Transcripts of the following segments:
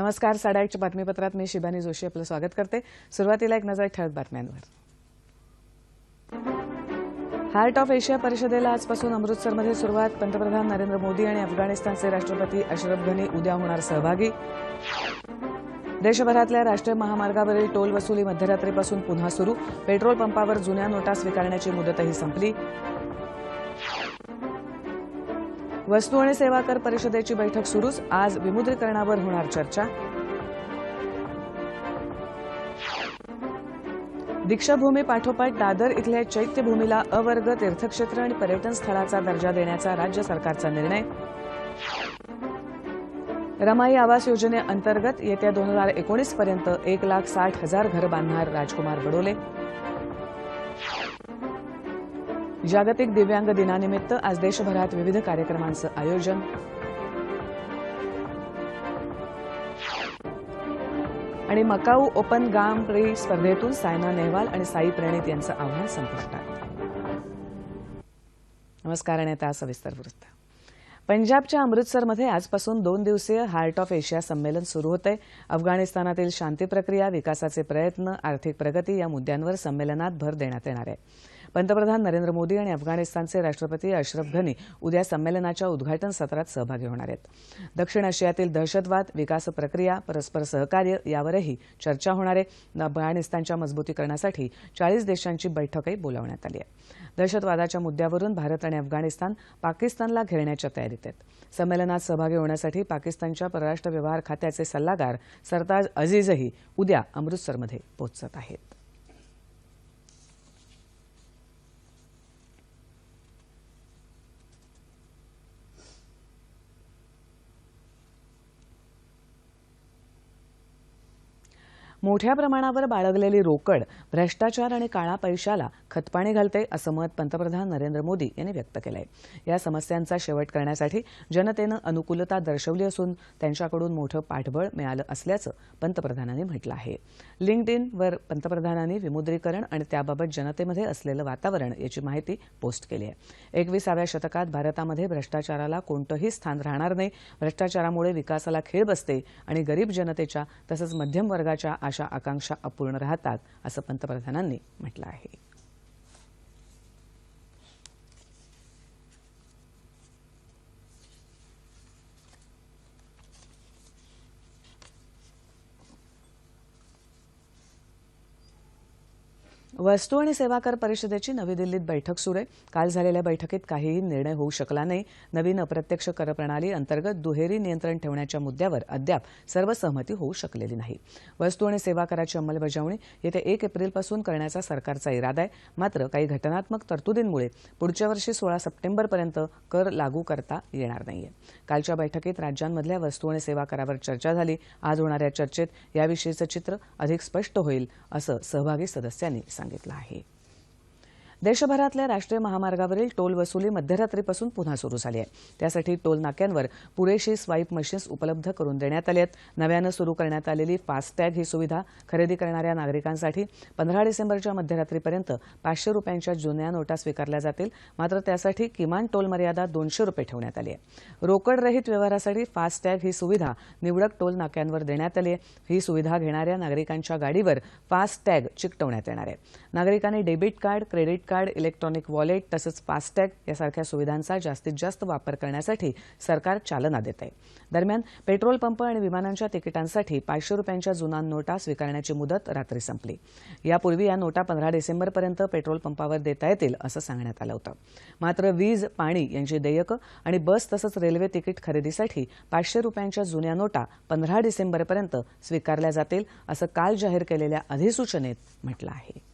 नमस्कार. 8:30च्या बातमीपत्रात मी शिबानी जोशी आपलं स्वागत करते. सुरुवातीला एक नजर ठळक बातम्यांवर. हार्ट ऑफ एशिया परिषदेला आजपासून अमृतसरमध्ये सुरुवात. पंतप्रधान नरेंद्र मोदी आणि अफगाणिस्तानचे राष्ट्रपती अशरफ घनी उद्या होणार सहभागी. देशभरातल्या राष्ट्रीय महामार्गावरील टोल वसुली मध्यरात्रीपासून पुन्हा सुरू. पेट्रोल पंपावर जुन्या नोटा स्वीकारण्याची मुदतही संपली. वस्तू आणि सेवा कर परिषदेची बैठक सुरूच. आज विमुद्रीकरणावर होणार चर्चा. दीक्षाभूमी पाठोपाठ दादर इथल्या चैत्यभूमीला अवर्ग तीर्थक्षेत्र आणि पर्यटन स्थळाचा दर्जा देण्याचा राज्य सरकारचा निर्णय. रमाई आवास योजनेअंतर्गत येत्या 2019 पर्यंत 1,60,000 घरं बांधणार राजकुमार बडोले. जागतिक दिव्यांग दिनानिमित्त आज देशभरात विविध कार्यक्रमांचं आयोजन. आणि मकाऊ ओपन ग्रांड प्री स्पर्धेतून सायना नेहवाल आणि साई प्रणीत यांचं आव्हान संपुष्टात. नमस्कार. आणि आता सविस्तर वृत्त. पंजाबच्या अमृतसरमध्ये आजपासून 2 दिवसीय हार्ट ऑफ एशिया संमेलन सुरू होतंय. अफगाणिस्तानातील शांती प्रक्रिया, विकासाचे प्रयत्न, आर्थिक प्रगती या मुद्द्यांवर संमेलनात भर देण्यात येणार आहे. पंतप्रधान नरेंद्र मोदी आणि अफगाणिस्तानचे राष्ट्रपती अशरफ घनी उद्या संमेलनाच्या उद्घाटन सत्रात सहभागी होणार आहेत. दक्षिण आशियातील दहशतवाद, विकास प्रक्रिया, परस्पर सहकार्य यावरही चर्चा होणार आहे. अफगाणिस्तानच्या मजबूतीकरणासाठी 40 देशांची बैठकही बोलावण्यात आली आहे. दहशतवादाच्या मुद्द्यावरून भारत आणि अफगाणिस्तान पाकिस्तानला घेरण्याच्या तयारीत आहेत. संमेलनात सहभागी होण्यासाठी पाकिस्तानच्या परराष्ट्र व्यवहार खात्याचे सल्लागार सरताज अजीजही उद्या अमृतसरमध्ये पोहोचत आहेत. मोठ्या प्रमाणावर बाळगलेली रोकड भ्रष्टाचार आणि काळा पैशाला खतपाणी घालते असं मत पंतप्रधान नरेंद्र मोदी यांनी व्यक्त केलं आहे. या समस्यांचा शेवट करण्यासाठी जनतेनं अनुकूलता दर्शवली असून त्यांच्याकडून मोठं पाठबळ मिळालं असल्याचं पंतप्रधानांनी म्हटलं आहे. लिंक्डइनवर पंतप्रधानांनी विमुद्रीकरण आणि त्याबाबत जनतेमध्ये असलेलं वातावरण याची माहिती पोस्ट केली आहे. 21व्या शतकात भारतामध्ये भ्रष्टाचाराला कोणतंही स्थान राहणार नाही. भ्रष्टाचारामुळे विकासाला खीळ बसते आणि गरीब जनतेच्या तसंच मध्यम वर्गाच्या आशा आकांक्षा अपूर्ण राहतात असं पंतप्रधानांनी म्हटलं आहे. वस्तू आणि सेवा कर परिषदेची नवी दिल्लीत बैठक सुरू आहे. काल झालेल्या बैठकीत काहीही निर्णय होऊ शकला नाही. नवीन अप्रत्यक्ष कर प्रणाली अंतर्गत दुहेरी नियंत्रण ठेवण्याच्या मुद्द्यावर अद्याप सर्वसहमती होऊ शकलेली नाही. वस्तू आणि सेवा कराची अंमलबजावणी येत्या 1 एप्रिलपासून करण्याचा सरकारचा इरादा आहे. मात्र काही घटनात्मक तरतुदींमुळे पुढच्या वर्षी 16 सप्टेंबरपर्यंत कर लागू करता येणार नाहीये. कालच्या बैठकीत राज्यांमधल्या वस्तू आणि सेवा करावर चर्चा झाली. आज होणाऱ्या चर्चेत याविषयीचं चित्र अधिक स्पष्ट होईल असं सहभागी सदस्यांनी सांगितलं आहे. देशभरातल्या राष्ट्रीय महामार्गावरील टोल वसुली मध्यरात्रीपासून पुन्हा सुरू झाली आहे. त्यासाठी टोल नाक्यांवर पुरेशी स्वाईप मशीन्स उपलब्ध करून देण्यात आली आहेत. नव्यानं सुरू करण्यात आलेली फास्टॅग ही सुविधा खरेदी करणाऱ्या नागरिकांसाठी 15 डिसेंबरच्या मध्यरात्रीपर्यंत 500 रुपयांच्या जुन्या नोटा स्वीकारल्या जातील. मात्र त्यासाठी किमान टोल मर्यादा 200 रुपये ठेवण्यात आली आहे. रोकडरहित व्यवहारासाठी फास्टॅग ही सुविधा निवडक टोल नाक्यांवर देण्यात आली आहे. ही सुविधा घेणाऱ्या नागरिकांच्या गाडीवर फास्टॅग चिकटवण्यात येणार आहे. नागरिकांनी debit card, credit card, electronic wallet तसंच फास्टॅग यासारख्या सुविधांचा जास्तीत जास्त वापर करण्यासाठी सरकार चालना देत आहे. दरम्यान पेट्रोल पंप आणि विमानांच्या तिकिटांसाठी 500 रुपयांच्या जुन्या नोटा स्वीकारण्याची मुदत रात्री संपली. यापूर्वी या नोटा 15 डिसेंबरपर्यंत पेट्रोल पंपावर देता येतील असं सांगण्यात आलं होतं. मात्र वीज, पाणी यांची देयकं आणि बस तसंच रेल्वे तिकीट खरेदीसाठी 500 रुपयांच्या जुन्या नोटा 15 डिसेंबरपर्यंत स्वीकारल्या जातील असं काल जाहीर केलेल्या अधिसूचनेत म्हटलं आहे.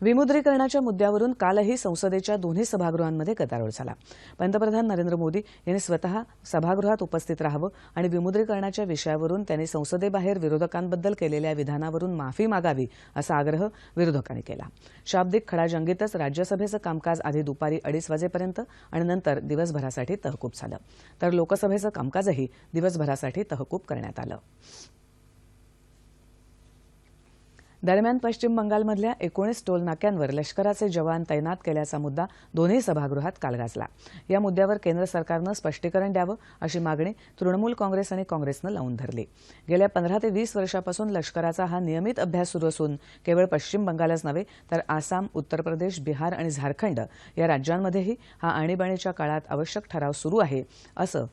विमुद्रीकरणाच्या मुद्द्यावरून कालही संसदेच्या दोन्ही सभागृहांमध्ये गदारोळ झाला. पंतप्रधान नरेंद्र मोदी यांनी स्वतः सभागृहात उपस्थित राहावं आणि विमुद्रीकरणाच्या विषयावरून त्यांनी संसदेबाहेर विरोधकांबद्दल केलेल्या विधानावरून माफी मागावी असा आग्रह विरोधकांनी केला. शाब्दिक खडाजंगीतच राज्यसभेचं कामकाज आधी दुपारी 2:30 वाजेपर्यंत आणि नंतर दिवसभरासाठी तहकूब झालं. तर लोकसभेचं कामकाजही दिवसभरासाठी तहकूब करण्यात आलं. दरम्यान पश्चिम बंगालमधल्या 19 टोल नाक्यांवर लष्कराचे जवान तैनात केल्याचा मुद्दा दोन्ही सभागृहात काल गाजला। या मुद्द्यावर केंद्र सरकारनं स्पष्टीकरण द्यावं अशी मागणी तृणमूल काँग्रेस आणि काँग्रेसनं लावून धरली। गेल्या 15 ते 20 वर्षापासून लष्कराचा हा नियमित अभ्यास सुरू असून केवळ पश्चिम बंगालच नव्हे तर आसाम, उत्तर प्रदेश, बिहार आणि झारखंड या राज्यांमध्येही हा आणीबाणीच्या काळात आवश्यक ठराव सुरू आहे असं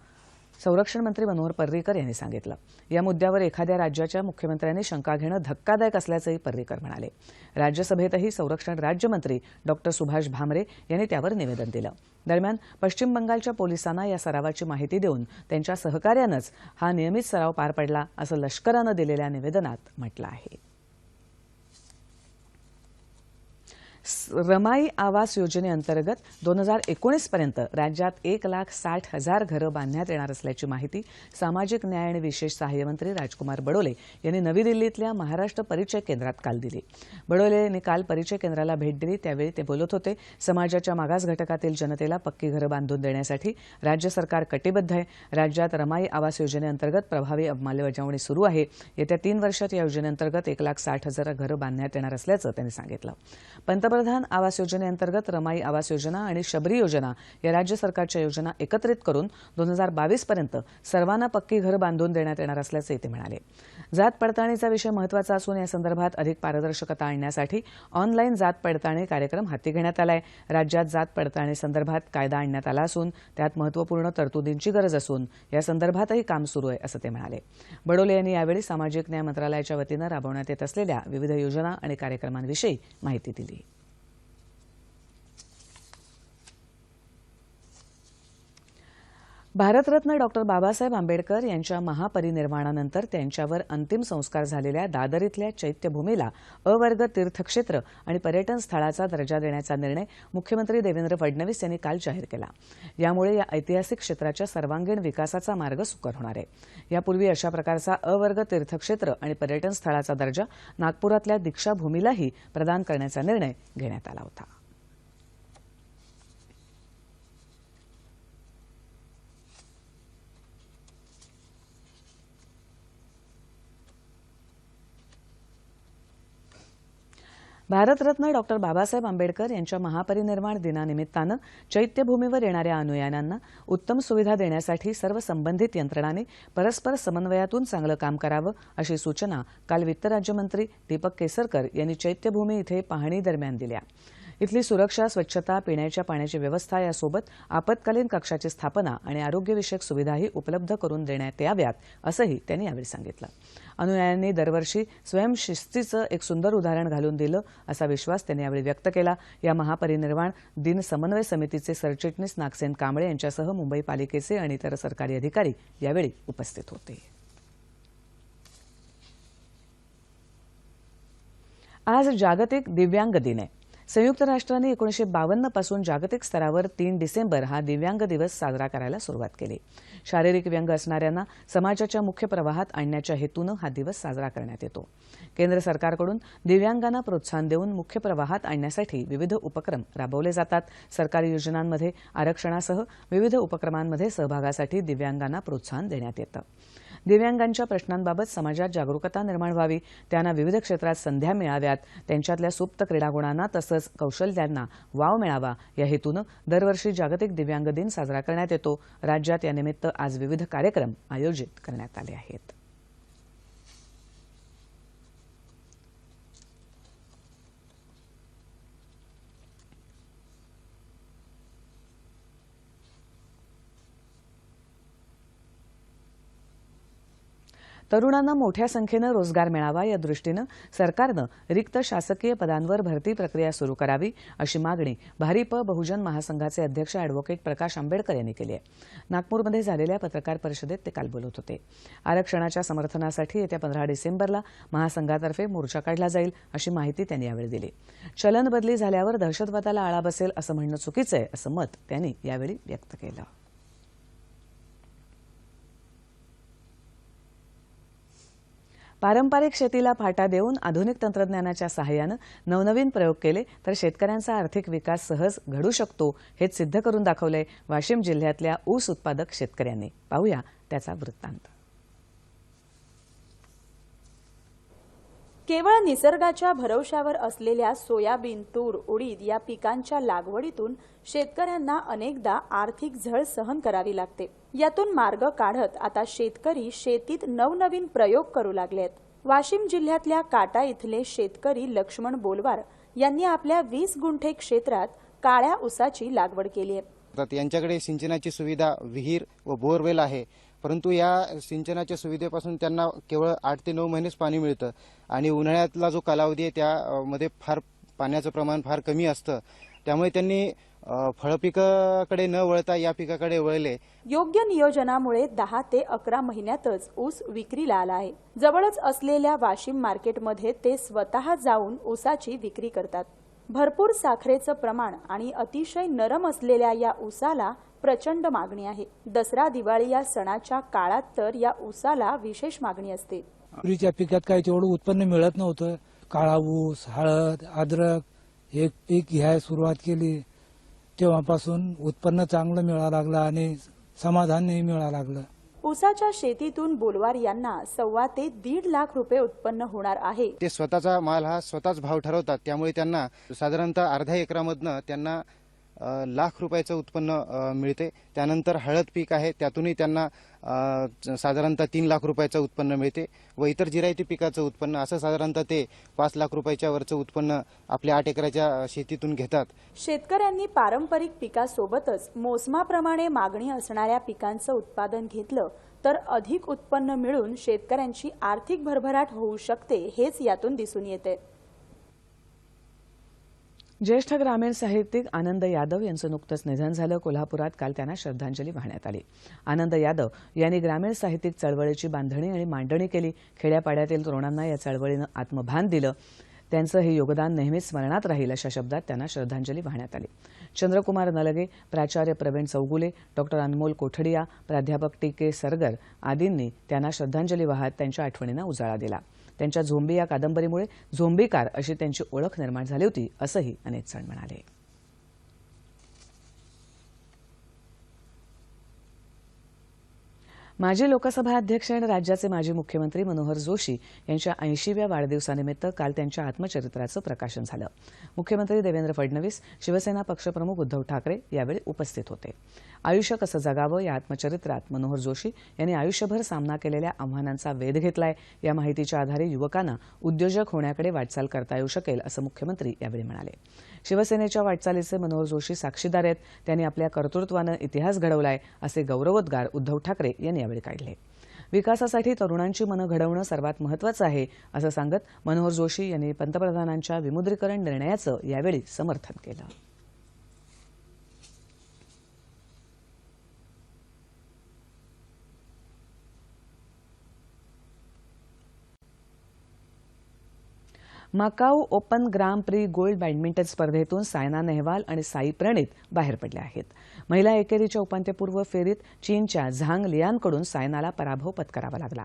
संरक्षण मंत्री मनोहर पर्रीकर यांनी सांगितलं। या मुद्द्यावर एखाद्या राज्याच्या मुख्यमंत्र्यांनी शंका घेणं धक्कादायक असल्याचंही पर्रीकर म्हणाले। राज्यसभेतही संरक्षण राज्यमंत्री डॉक्टर सुभाष भामरे यांनी त्यावर निवेदन दिलं। दरम्यान पश्चिम बंगालच्या पोलिसांना या सरावाची माहिती देऊन त्यांच्या सहकार्यानंच हा नियमित सराव पार पडला असं लष्करानं दिलेल्या निवेदनात म्हटलं आहे। रमाई आवास योजनेअंतर्गत 2019 पर्यंत राज्यात 1,60,000 घरं बांधण्यात येणार असल्याची माहिती सामाजिक न्याय आणि विशेष सहाय्य मंत्री राजकुमार बडोले यांनी नवी दिल्लीतल्या महाराष्ट्र परिचय केंद्रात काल दिली। बडोले यांनी काल परिचय केंद्राला भेट दिली त्यावेळी ते बोलत होते। समाजाच्या मागास घटकातील जनतेला पक्की घरं बांधून देण्यासाठी राज्य सरकार कटिबद्ध आहे। राज्यात रमाई आवास योजनेअंतर्गत प्रभावी अंमलबजावणी सुरू आहे। येत्या 3 वर्षात या योजनेअंतर्गत 1,60,000 घरं बांधण्यात येणार असल्याचं त्यांनी सांगितलं। पंतप्रधान आवास योजनेअंतर्गत रमाई आवास योजना आणि शबरी योजना या राज्य सरकारच्या योजना एकत्रित करून 2022 पर्यंत सर्वांना पक्की घरं बांधून देण्यात येणार असल्याचे ते म्हणाले। जात पडताळणीचा विषय महत्त्वाचा असून या संदर्भात अधिक पारदर्शकता आणण्यासाठी ऑनलाईन जात पडताळणी कार्यक्रम हाती घेण्यात आला आहे। राज्यात जात पडताळणी संदर्भात कायदा आणण्यात आला असून त्यात महत्त्वपूर्ण तरतुदींची गरज असून या संदर्भातही काम सुरू आहे असं ते म्हणाले। बडोले यांनी यावेळी सामाजिक न्याय मंत्रालयाच्या वतीनं राबवण्यात येत असलेल्या विविध योजना आणि कार्यक्रमांविषयी माहिती दिली। भारतरत्न डॉक्टर बाबासाहेब आंबेडकर यांच्या महापरिनिर्वाणानंतर त्यांच्यावर अंतिम संस्कार झालेल्या दादर इथल्या चैत्यभूमीला अवर्ग तीर्थक्षेत्र आणि पर्यटन स्थळाचा दर्जा देण्याचा निर्णय मुख्यमंत्री देवेंद्र फडणवीस यांनी काल जाहीर केला। यामुळे या ऐतिहासिक क्षेत्राच्या सर्वांगीण विकासाचा मार्ग सुकर होणार आहे। यापूर्वी अशा प्रकारचा अवर्ग तीर्थक्षेत्र आणि पर्यटन स्थळाचा दर्जा नागपुरातल्या दीक्षाभूमीलाही प्रदान करण्याचा निर्णय घेण्यात आला होता। भारतरत्न डॉक्टर बाबासाहेब आंबेडकर यांच्या महापरिनिर्वाण दिनानिमित्तानं चैत्यभूमीवर येणाऱ्या अनुयायांना उत्तम सुविधा देण्यासाठी सर्व संबंधित यंत्रणांनी परस्पर समन्वयातून चांगलं काम करावं अशी सूचना काल वित्त राज्यमंत्री दीपक केसरकर यांनी चैत्यभूमी इथे पाहणी दरम्यान दिल्या। इथली सुरक्षा, स्वच्छता, पिण्याच्या पाण्याची व्यवस्था यासोबत आपत्कालीन कक्षाची स्थापना आणि आरोग्यविषयक सुविधाही उपलब्ध करून देण्यात याव्यात असंही त्यांनी यावेळी सांगितलं। अनुयायांनी दरवर्षी स्वयंशिस्तीचं एक सुंदर उदाहरण घालून दिलं असा विश्वास त्यांनी यावेळी व्यक्त केला। या महापरिनिर्वाण दिन समन्वय समितीचे सरचिटणीस नागसेन कांबळे यांच्यासह मुंबई पालिकेचे आणि इतर सरकारी अधिकारी यावेळी उपस्थित होते। आज जागतिक दिव्यांग दिन आहे। संयुक्त राष्ट्रांनी 1952 पासून जागतिक स्तरावर 3 डिसेंबर हा दिव्यांग दिवस साजरा करायला सुरुवात केली। शारीरिक व्यंग असणाऱ्यांना समाजाच्या मुख्य प्रवाहात आणण्याच्या हेतूनं हा दिवस साजरा करण्यात येतो। केंद्र सरकारकडून दिव्यांगांना प्रोत्साहन देऊन मुख्य प्रवाहात आणण्यासाठी विविध उपक्रम राबवले जातात। सरकारी योजनांमध्ये आरक्षणासह विविध उपक्रमांमध्ये सहभागासाठी दिव्यांगांना प्रोत्साहन देण्यात येतं। दिव्यांगांच्या प्रश्नांबाबत समाजात जागरूकता निर्माण व्हावी, त्यांना विविध क्षेत्रात संध्या मिळाव्यात, त्यांच्यातल्या सुप्त क्रीडागुणांना तसंच कौशल्यांना वाव मिळावा या हेतूनं दरवर्षी जागतिक दिव्यांग दिन साजरा करण्यात येतो। राज्यात यानिमित्त आज विविध कार्यक्रम आयोजित करण्यात आले आहेत। तरुणांना मोठ्या संख्येनं रोजगार मिळावा या दृष्टीनं सरकारनं रिक्त शासकीय पदांवर भरती प्रक्रिया सुरू करावी अशी मागणी भारिप बहुजन महासंघाचे अध्यक्ष अॅडव्होकेट प्रकाश आंबेडकर यांनी केली आहे। नागपूरमध्ये झालेल्या पत्रकार परिषदेत ते काल बोलत होते। आरक्षणाच्या समर्थनासाठी येत्या 15 डिसेंबरला महासंघातर्फे मोर्चा काढला जाईल अशी माहिती त्यांनी यावेळी दिली। चलन बदली झाल्यावर दहशतवादाला आळा बसेल असं म्हणणं चुकीचं आहे असं मत त्यांनी यावेळी व्यक्त केलं। पारंपरिक शेतीला फाटा देऊन आधुनिक तंत्रज्ञानाच्या सहाय्यानं नवनवीन प्रयोग केले तर शेतकऱ्यांचा आर्थिक विकास सहज घडू शकतो हेच सिद्ध करून दाखवलंय वाशिम जिल्ह्यातल्या ऊस उत्पादक शेतकऱ्यांनी। पाहूया त्याचा वृत्तांत। केवळ निसर्गाच्या भरवशावर असलेल्या सोयाबीन, तूर, उडीद या पिकांच्या लागवडीतून शेतकऱ्यांना अनेकदा आर्थिक झळ सहन करावी लागते। यातून मार्ग काढत आता शेतकरी शेतीत नवनवीन प्रयोग करू लागलेत। वाशिम जिल्ह्यातल्या काटा इथले शेतकरी लक्ष्मण बोलवार यांनी आपल्या 20 गुंठे क्षेत्रात काळ्या ऊसाची लागवड केली आहे। यांच्याकडे सिंचनाची सुविधा, विहीर व बोरवेल आहे, परंतु या सिंचनाच्या सुविधेपासून त्यांना केवळ 8 ते 9 महिनेच पाणी मिळतं आणि उन्हाळ्यातला जो कालावधी आहे त्यामध्ये फार पाण्याचं प्रमाण फार कमी असतं। त्यामुळे त्यांनी फळपिकाकडे न वळता या पिकाकडे वळले। योग्य नियोजनामुळे 10 ते 11 महिन्यातच ऊस विक्रीला आला आहे। जवळच असलेल्या वाशिम मार्केटमध्ये ते स्वतः जाऊन ऊसाची विक्री करतात। भरपूर साखरेचं प्रमाण आणि अतिशय नरम असलेल्या या ऊसाला प्रचंड मागणी आहे। दसरा दिवाळी या सणाच्या काळात तर या ऊसाला विशेष मागणी असते। तुरीच्या पिकात काही तेवढं उत्पन्न मिळत नव्हतं। काळा ऊस, हळद, अद्रक हे पीक घ्यायला सुरुवात केली तेव्हापासून उत्पन्न चांगलं मिळायला लागलं आणि समाधानही मिळायला लागलं। ऊसाच्या शेतीतून बोलवार यांना 1.25 ते 1.5 लाख रुपये उत्पन्न होणार आहे। ते स्वतःचा माल हा स्वतःच भाव ठरवतात, त्यामुळे त्यांना साधारणतः अर्धा एकरामधनं त्यांना लाख रुपयाचं उत्पन्न मिळते। त्यानंतर हळद पीक आहे, त्यातूनही त्यांना साधारणतः 3 लाख रुपयाचं उत्पन्न मिळते व इतर जिरायती पिकाचं उत्पन्न असं साधारणतः ते 5 लाख रुपयाच्या वरचं उत्पन्न आपल्या 8 एकराच्या शेतीतून घेतात। शेतकऱ्यांनी पारंपरिक पिकासोबतच मोसमाप्रमाणे मागणी असणाऱ्या पिकांचं उत्पादन घेतलं तर अधिक उत्पन्न मिळून शेतकऱ्यांची आर्थिक भरभराट होऊ शकते, हेच यातून दिसून येते। ज्येष्ठ ग्रामीण साहित्यिक आनंद यादव यांचं नुकतंच निधन झालं। कोल्हापुरात काल त्यांना श्रद्धांजली वाहण्यात आली। आनंद यादव यांनी ग्रामीण साहित्यिक चळवळीची बांधणी आणि मांडणी केली। खेड्यापाड्यातील तरुणांना या चळवळीनं आत्मभान दिलं। त्यांचं हे योगदान नेहमीच स्मरणात राहील अशा शब्दात त्यांना श्रद्धांजली वाहण्यात आली। चंद्रकुमार नलगे, प्राचार्य प्रवीण चौगुले, डॉक्टर अनमोल कोठडिया, प्राध्यापक टी.के. सरगर आदींनी त्यांना श्रद्धांजली वाहत त्यांच्या आठवणींना उजाळा दिला। त्यांच्या झोंबी या कादंबरीमुळे झोंबीकार अशी त्यांची ओळख निर्माण झाली होती असंही अनेक जण म्हणाले। माजी लोकसभा अध्यक्ष आणि राज्याचे माजी मुख्यमंत्री मनोहर जोशी यांच्या 80व्या वाढदिवसानिमित्त काल त्यांच्या आत्मचरित्राचं प्रकाशन झालं। मुख्यमंत्री देवेंद्र फडणवीस, शिवसेना पक्षप्रमुख उद्धव ठाकरे यावेळी उपस्थित होते। आयुष्य कसं जगावं या आत्मचरित्रात मनोहर जोशी यांनी आयुष्यभर सामना केलेल्या आव्हानांचा वेध घेतलाय। या माहितीच्या आधारे युवकांना उद्योजक होण्याकडे वाटचाल करता येऊ शकेल असं मुख्यमंत्री यावेळी म्हणाले। शिवसेनेच्या वाटचालीचे मनोहर जोशी साक्षीदार आहेत। त्यांनी आपल्या कर्तृत्वानं इतिहास घडवलाय असे गौरवोद्गार उद्धव ठाकरे यांनी यावेळी काढले। विकासासाठी तरुणांची मनं घडवणं सर्वात महत्त्वाचं आहे असं सांगत मनोहर जोशी यांनी पंतप्रधानांच्या विमुद्रीकरण निर्णयाचं यावेळी समर्थन केलं। मकाऊ ओपन ग्रां प्री गोल्ड बॅडमिंटन स्पर्धेतून सायना नेहवाल आणि साई प्रणीत बाहेर पडले आहेत। महिला एकेरीच्या उपांत्यपूर्व फेरीत चीनच्या झांग लियानकडून सायनाला पराभव पत्करावा लागला।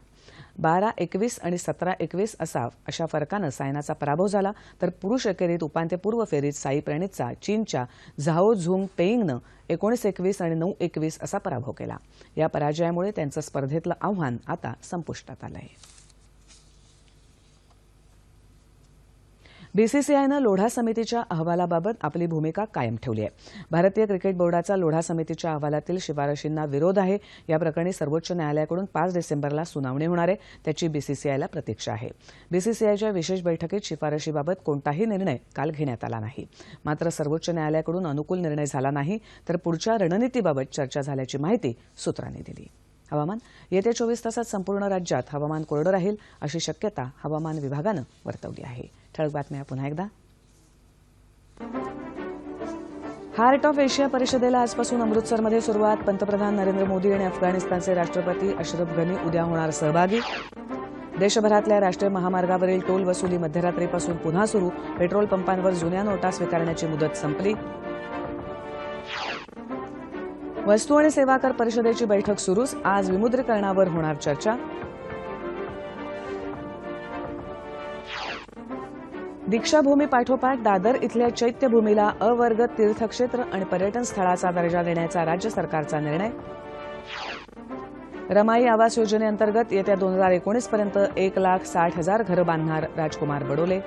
12-21 आणि 17-21 अशा फरकानं सायनाचा पराभव झाला, तर पुरुष एकेरीत उपांत्यपूर्व फेरीत साई प्रणीतचा चीनच्या झाओ झुंग पेईंगनं 19-21 आणि 9-21 असा पराभव केला। या पराजयामुळे त्यांचं स्पर्धेतलं आव्हान आता संपुष्टात आलं आहे। बीसीसीआयनं लोढा समितीच्या अहवालाबाबत आपली भूमिका कायम ठेवली आहे। भारतीय क्रिकेट बोर्डाचा लोढा समितीच्या अहवालातील शिफारशींना विरोध आहे। या प्रकरणी सर्वोच्च न्यायालयाकडून 5 डिसेंबरला सुनावणी होणार आहे, त्याची बीसीसीआयला प्रतीक्षा आहे। बीसीसीआयच्या विशेष बैठकीत शिफारशीबाबत कोणताही निर्णय काल घेण्यात आला नाही। मात्र सर्वोच्च न्यायालयाकडून अनुकूल निर्णय झाला नाही तर पुढच्या रणनीतीबाबत चर्चा झाल्याची माहिती सूत्रांनी दिली। हवामान, येत्या 24 तासात संपूर्ण राज्यात हवामान कोरडं राहील अशी शक्यता हवामान विभागानं वर्तवली आहे। ठळक बातम्या पुन्हा एकदा। हार्ट ऑफ एशिया परिषदेला आजपासून अमृतसरमध्ये सुरुवात। पंतप्रधान नरेंद्र मोदी आणि अफगाणिस्तानचे राष्ट्रपती अशरफ गनी उद्या होणार सहभागी। देशभरातल्या राष्ट्रीय महामार्गावरील टोल वसुली मध्यरात्रीपासून पुन्हा सुरू। पेट्रोल पंपांवर जुन्या नोटा स्वीकारण्याची मुदत संपली। वस्तू आणि सेवा कर परिषदेची बैठक सुरूच, आज विमुद्रीकरणावर होणार चर्चा। दीक्षाभूमी पाठोपाठ दादर इथल्या चैत्यभूमीला अवर्ग तीर्थक्षेत्र आणि पर्यटन स्थळाचा दर्जा देण्याचा राज्य सरकारचा निर्णय। रमाई आवास योजनेअंतर्गत येत्या 2019 पर्यंत 1,60,000 घरं बांधणार राजकुमार बडोले.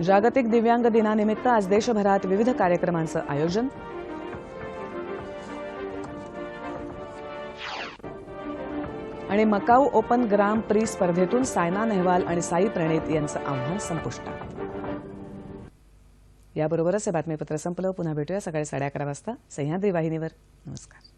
जागतिक दिव्यांग दिनानिमित्त आज देशभरात विविध कार्यक्रमांचं आयोजन. आणि मकाऊ ओपन ग्राम प्री स्पर्धेतून सायना नेहवाल आणि साई प्रणीत यांचं आव्हान संपुष्टात. याबरोबरच हे बातमीपत्र संपलं. पुन्हा भेटूया सकाळी 11:30 वाजता सह्याद्री वाहिनीवर. नमस्कार.